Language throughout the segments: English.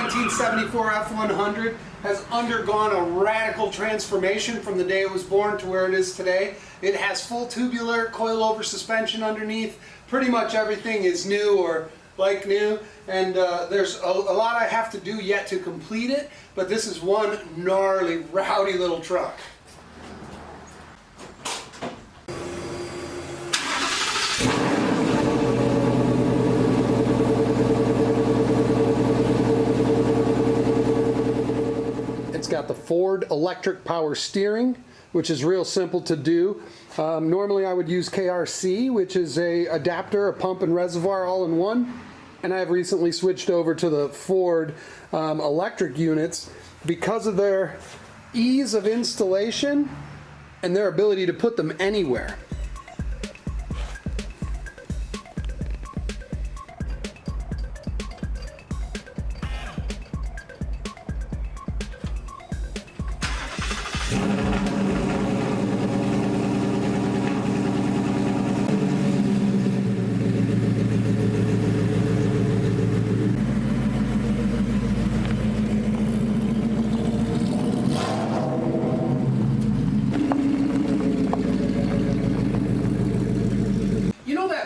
1974 F100 has undergone a radical transformation from the day it was born to where it is today. It has full tubular coil-over suspension underneath. Pretty much everything is new or like new, and there's a lot I have to do yet to complete it, but this is one gnarly, rowdy little truck. It's got the Ford electric power steering, which is real simple to do. Normally I would use KRC, which is a adapter, a pump and reservoir all in one. And I've recently switched over to the Ford electric units because of their ease of installation and their ability to put them anywhere.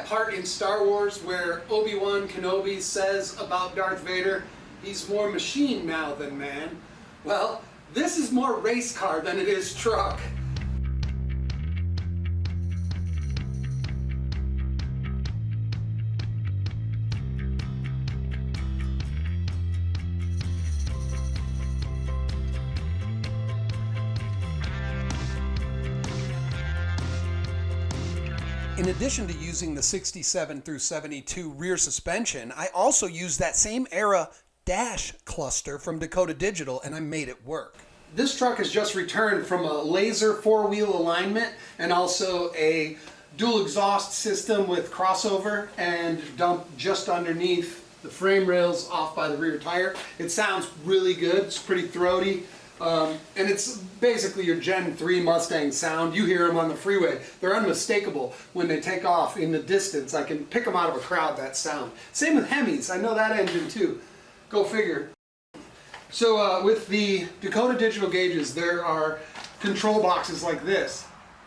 Part in Star Wars where Obi-Wan Kenobi says about Darth Vader, he's more machine now than man. Well, this is more race car than it is truck. In addition to using the 67 through 72 rear suspension, I also used that same era dash cluster from Dakota Digital, and I made it work. This truck has just returned from a laser four-wheel alignment and also a dual exhaust system with crossover and dump just underneath the frame rails off by the rear tire. It sounds really good. It's pretty throaty. And it's basically your Gen 3 Mustang sound. You hear them on the freeway. They're unmistakable when they take off in the distance. I can pick them out of a crowd, that sound. Same with Hemis. I know that engine too. Go figure. So with the Dakota Digital gauges, there are control boxes like this.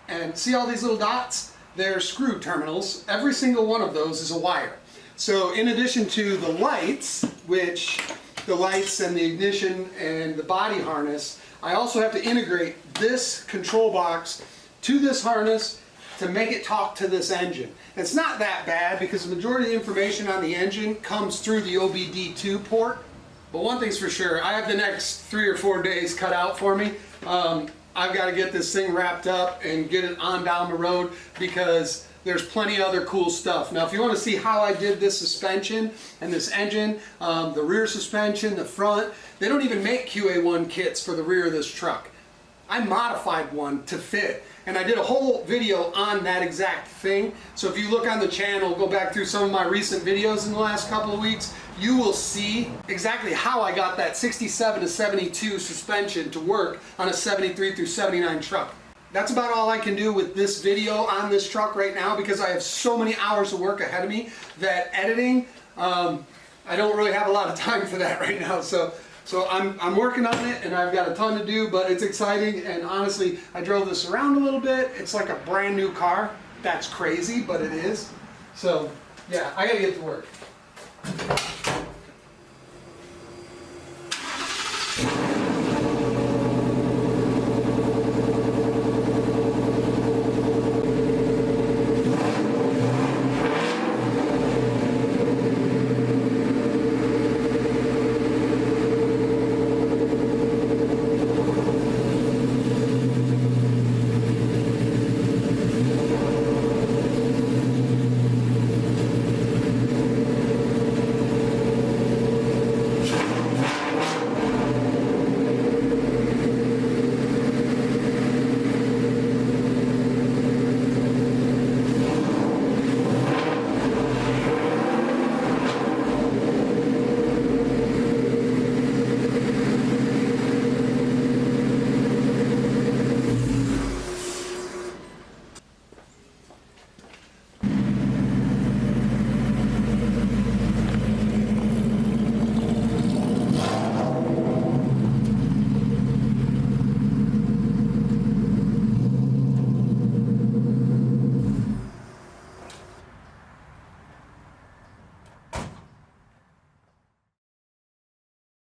And see all these little dots? They're screw terminals. Every single one of those is a wire. So in addition to the lights, which the lights and the ignition and the body harness, I also have to integrate this control box to this harness to make it talk to this engine. It's not that bad because the majority of the information on the engine comes through the OBD2 port. But one thing's for sure, I have the next 3 or 4 days cut out for me. I've got to get this thing wrapped up and get it on down the road because there's plenty of other cool stuff. Now if you want to see how I did this suspension and this engine, the rear suspension, the front, they don't even make QA1 kits for the rear of this truck. I modified one to fit, and I did a whole video on that exact thing. So if you look on the channel, go back through some of my recent videos in the last couple of weeks, you will see exactly how I got that 67 to 72 suspension to work on a 73 through 79 truck. That's about all I can do with this video on this truck right now because I have so many hours of work ahead of me that editing, I don't really have a lot of time for that right now. So I'm working on it and I've got a ton to do, but it's exciting, and honestly, I drove this around a little bit. It's like a brand new car. That's crazy, but it is. So yeah, I gotta get to work.